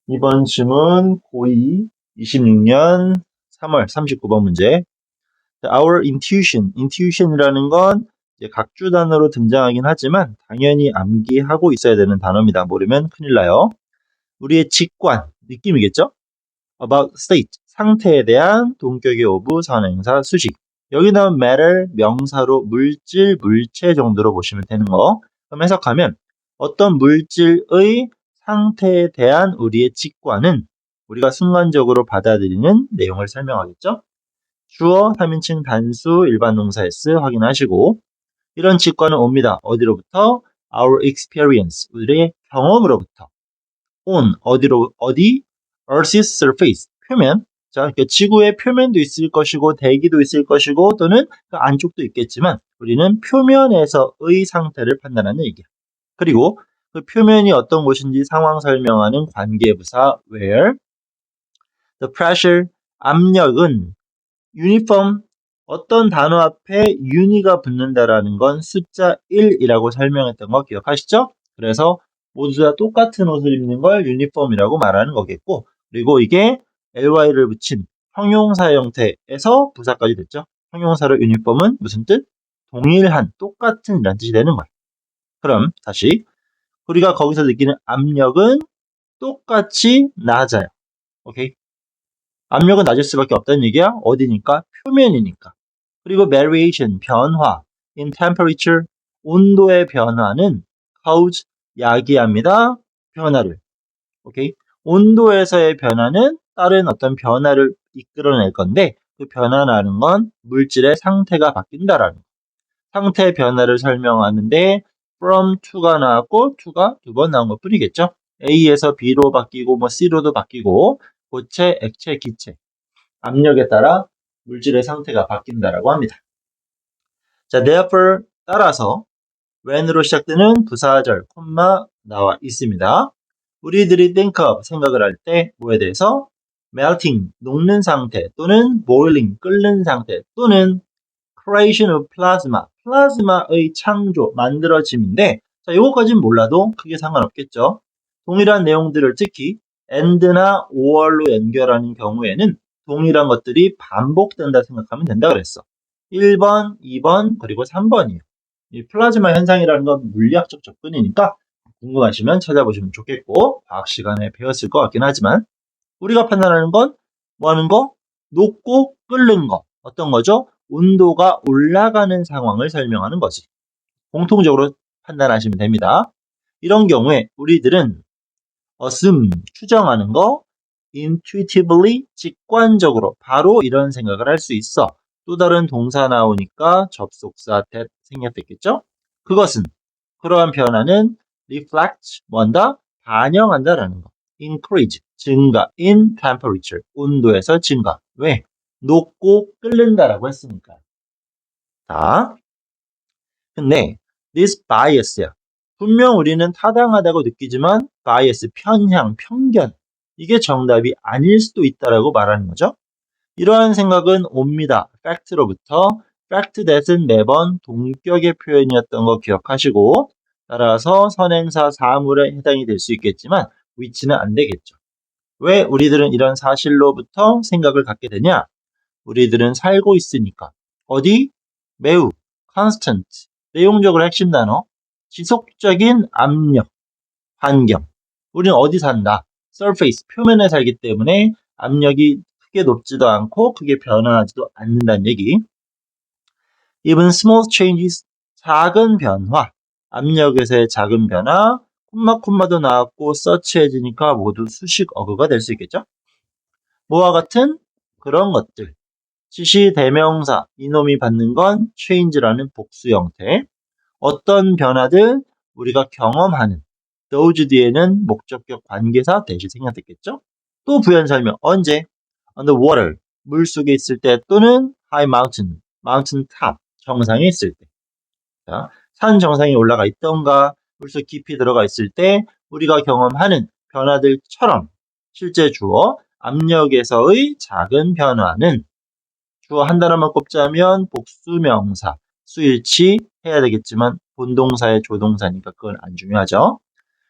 이번 질문 고2 26년 3월 39번 문제. Our intuition이라는 건 이제 각주 단어로 등장하긴 하지만 당연히 암기하고 있어야 되는 단어입니다. 모르면 큰일 나요. 우리의 직관, 느낌이겠죠? About state, 상태에 대한 동격의 오브 선행사 수식. 여기 나온 matter, 명사로 물질, 물체 정도로 보시면 되는 거. 그럼 해석하면 어떤 물질의 상태에 대한 우리의 직관은 우리가 순간적으로 받아들이는 내용을 설명하겠죠? 주어, 3인칭 단수, 일반 동사 S 확인하시고 이런 직관은 옵니다. 어디로부터? Our experience, 우리의 경험으로부터. on, 어디? Earth's surface, 표면. 자, 그러니까 지구의 표면도 있을 것이고 대기도 있을 것이고 또는 그 안쪽도 있겠지만 우리는 표면에서의 상태를 판단하는 얘기야. 그리고 그 표면이 어떤 곳인지 상황 설명하는 관계부사 where. The pressure, 압력은 uniform, 어떤 단어 앞에 uni가 붙는다라는 건 숫자 1이라고 설명했던 거 기억하시죠? 그래서 모두 다 똑같은 옷을 입는 걸 유니폼이라고 말하는 거겠고, 그리고 이게 ly를 붙인 형용사 형태에서 부사까지 됐죠. 형용사로 유니폼은 무슨 뜻? 동일한, 똑같은 이란 뜻이 되는 거예요. 그럼 다시 우리가 거기서 느끼는 압력은 똑같이 낮아요. 오케이? 압력은 낮을 수밖에 없다는 얘기야. 어디니까? 표면이니까. 그리고 variation, 변화, in temperature, 온도의 변화는 cause, 야기합니다. 변화를. 오케이? 온도에서의 변화는 다른 어떤 변화를 이끌어낼 건데 그 변화라는 건 물질의 상태가 바뀐다라는 거. 상태 변화를 설명하는데 from to가 나왔고 to가 두 번 나온 것 뿐이겠죠. A에서 B로 바뀌고 뭐 C로도 바뀌고 고체, 액체, 기체. 압력에 따라 물질의 상태가 바뀐다라고 합니다. 자, therefore 따라서 when으로 시작되는 부사절 콤마 나와 있습니다. 우리들이 think of 생각을 할 때 뭐에 대해서 melting 녹는 상태 또는 boiling 끓는 상태 또는 creation of plasma 플라즈마의 창조 만들어짐인데 자, 이거까지는 몰라도 크게 상관없겠죠. 동일한 내용들을 특히 and나 or로 연결하는 경우에는 동일한 것들이 반복된다 생각하면 된다 그랬어. 1번, 2번, 그리고 3번이에요. 이 플라즈마 현상이라는 건 물리학적 접근이니까 궁금하시면 찾아보시면 좋겠고 과학 시간에 배웠을 것 같긴 하지만 우리가 판단하는 건 뭐 하는 거? 녹고 끓는 거. 어떤 거죠? 온도가 올라가는 상황을 설명하는 거지. 공통적으로 판단하시면 됩니다. 이런 경우에 우리들은 assume, 추정하는 거, intuitively, 직관적으로 바로 이런 생각을 할 수 있어. 또 다른 동사 나오니까 접속사 that 생략됐겠죠? 그것은 그러한 변화는 reflect, 뭔다? 반영한다라는 거. increase, 증가, in temperature, 온도에서 증가. 왜? 녹고 끓는다라고 했으니까. 자, 근데 this bias야. 분명 우리는 타당하다고 느끼지만 bias, 편향, 편견. 이게 정답이 아닐 수도 있다라고 말하는 거죠. 이러한 생각은 옵니다. fact로부터 fact that은 매번 동격의 표현이었던 거 기억하시고 따라서 선행사 사물에 해당이 될 수 있겠지만 위치는 안 되겠죠. 왜 우리들은 이런 사실로부터 생각을 갖게 되냐? 우리들은 살고 있으니까. 어디? 매우 constant. 내용적으로 핵심 단어. 지속적인 압력, 환경. 우리는 어디 산다? surface, 표면에 살기 때문에 압력이 크게 높지도 않고 크게 변화하지도 않는다는 얘기. Even small changes, 작은 변화. 압력에서의 작은 변화. 콤마도 나왔고 서치해지니까 모두 수식 어구가 될 수 있겠죠? 뭐와 같은 그런 것들. 지시 대명사, 이놈이 받는 건 change라는 복수 형태. 어떤 변화들 우리가 경험하는 those 뒤에는 목적격 관계사 대시 생략됐겠죠? 또 부연 설명 언제? on the water, 물속에 있을 때 또는 high mountain, mountain top, 정상에 있을 때. 자, 산 정상에 올라가 있던가 물속 깊이 들어가 있을 때 우리가 경험하는 변화들처럼 실제 주어 압력에서의 작은 변화는 주어 한 단어만 꼽자면 복수명사, 수일치 해야 되겠지만 본동사의 조동사니까 그건 안 중요하죠.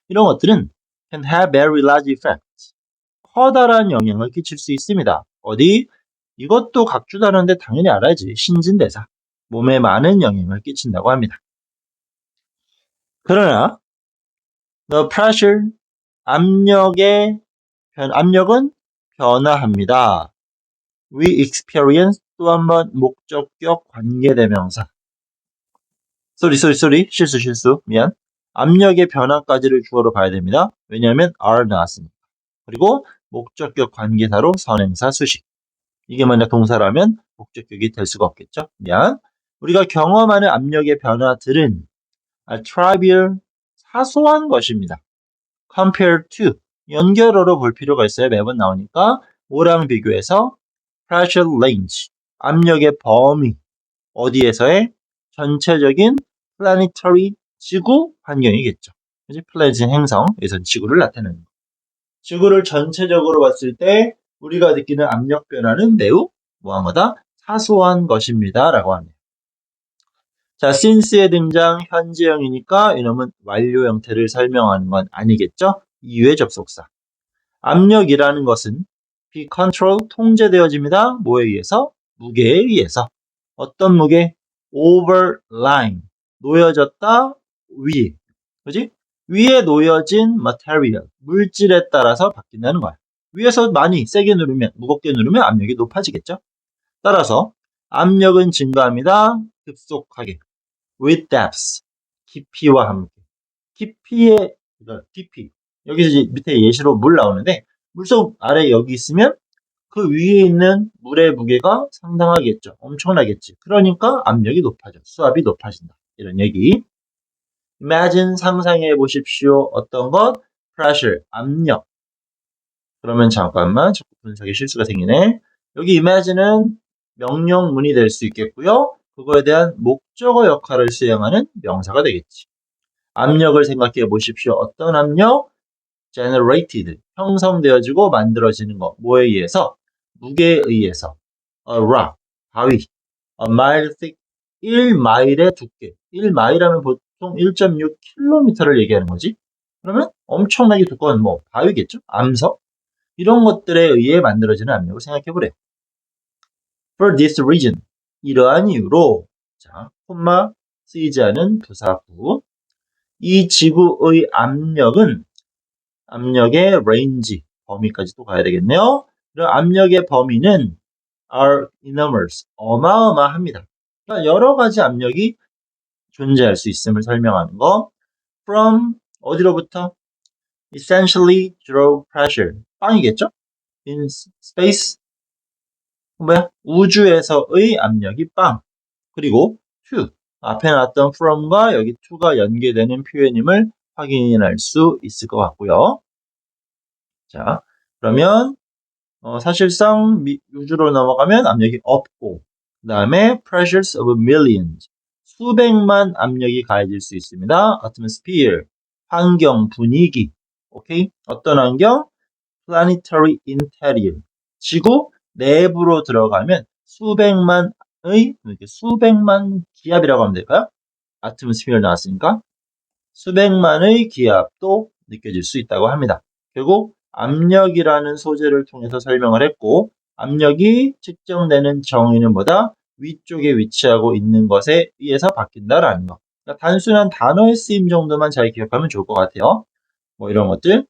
이런 것들은 can have very large effects. 커다란 영향을 끼칠 수 있습니다. 어디? 이것도 각주 단어인데 당연히 알아야지. 신진대사. 몸에 많은 영향을 끼친다고 합니다. 그러나 the pressure, 압력은 변화합니다. We experience 또 한 번 목적격 관계대명사. 쏘리. 실수. 미안. 압력의 변화까지를 주어로 봐야 됩니다. 왜냐하면 are 나왔으니까. 그리고 목적격 관계사로 선행사 수식. 이게 만약 동사라면 목적격이 될 수가 없겠죠. 미안. 우리가 경험하는 압력의 변화들은 trivial, 사소한 것입니다. compared to, 연결어로 볼 필요가 있어요. 매번 나오니까. 뭐랑 비교해서 pressure range, 압력의 범위, 어디에서의 전체적인 planetary, 지구 환경이겠죠. 그지? 플래닛 행성, 여기서 지구를 나타내는 거. 지구를 전체적으로 봤을 때 우리가 느끼는 압력 변화는 매우 뭐한 거다? 사소한 것입니다. 라고 합니다. 자, since의 등장 현재형이니까 이놈은 완료 형태를 설명하는 건 아니겠죠? 이유의 접속사. 압력이라는 것은 be control, 통제되어집니다. 뭐에 의해서? 무게에 의해서. 어떤 무게? over line, 놓여졌다, 위. 그지? 위에 놓여진 material, 물질에 따라서 바뀐다는 거야. 위에서 많이 세게 누르면, 무겁게 누르면 압력이 높아지겠죠? 따라서 압력은 증가합니다. 급속하게. with depth, 깊이와 함께. 깊이의, 깊이. 여기서 이제 밑에 예시로 물 나오는데, 물속 아래 여기 있으면 그 위에 있는 물의 무게가 상당하겠죠. 엄청나겠지. 그러니까 압력이 높아져. 수압이 높아진다. 이런 얘기. Imagine, 상상해 보십시오. 어떤 것? Pressure, 압력. 그러면 잠깐만, 자꾸 분석에 실수가 생기네. 여기 imagine은 명령문이 될 수 있겠고요. 그거에 대한 목적어 역할을 수행하는 명사가 되겠지. 압력을 생각해 보십시오. 어떤 압력? generated, 형성되어지고 만들어지는 것. 뭐에 의해서? 무게에 의해서. a rock, 바위. a mile thick, 1마일의 두께. 1마일하면 보통 1.6km를 얘기하는 거지. 그러면 엄청나게 두꺼운 뭐 바위겠죠? 암석? 이런 것들에 의해 만들어지는 압력을 생각해 보래요. For this reason, 이러한 이유로, 자, 콤마 쓰이지 않은 부사구. 이 지구의 압력은, 압력의 range, 범위까지 또 가야 되겠네요. 그럼 압력의 범위는 are enormous, 어마어마합니다. 그러니까 여러 가지 압력이 존재할 수 있음을 설명하는 거. From, 어디로부터? Essentially zero pressure, 빵이겠죠? In space, 뭐야? 우주에서의 압력이 빵. 그리고 to, 앞에 나왔던 from과 여기 to가 연계되는 표현임을 확인할 수 있을 것 같고요. 자, 그러면 사실상 우주로 넘어가면 압력이 없고, 그 다음에 pressures of millions, 수백만 압력이 가해질 수 있습니다. atmosphere, 환경, 분위기. 오케이? 어떤 환경? planetary interior, 지구 내부로 들어가면 수백만 기압이라고 하면 될까요? atmosphere 나왔으니까 수백만의 기압도 느껴질 수 있다고 합니다. 결국 압력이라는 소재를 통해서 설명을 했고, 압력이 측정되는 정의는 뭐다? 위쪽에 위치하고 있는 것에 의해서 바뀐다라는 거. 그러니까 단순한 단어의 쓰임 정도만 잘 기억하면 좋을 것 같아요. 뭐 이런 것들,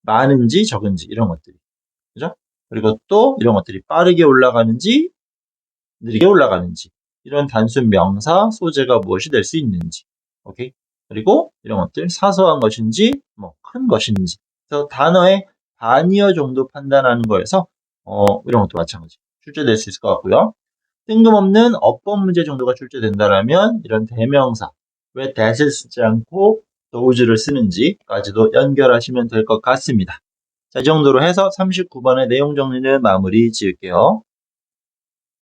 많은지 적은지 이런 것들이. 그죠? 그리고 또 이런 것들이 빠르게 올라가는지 느리게 올라가는지, 이런 단순 명사 소재가 무엇이 될 수 있는지. 오케이? 그리고 이런 것들 사소한 것인지 뭐 큰 것인지. 그래서 단어의 단위어 정도 판단하는 거에서 이런 것도 마찬가지 출제될 수 있을 것 같고요. 뜬금없는 어법 문제 정도가 출제된다라면 이런 대명사, 왜 that을 쓰지 않고 those를 쓰는지까지도 연결하시면 될 것 같습니다. 자, 이 정도로 해서 39번의 내용 정리를 마무리 지을게요.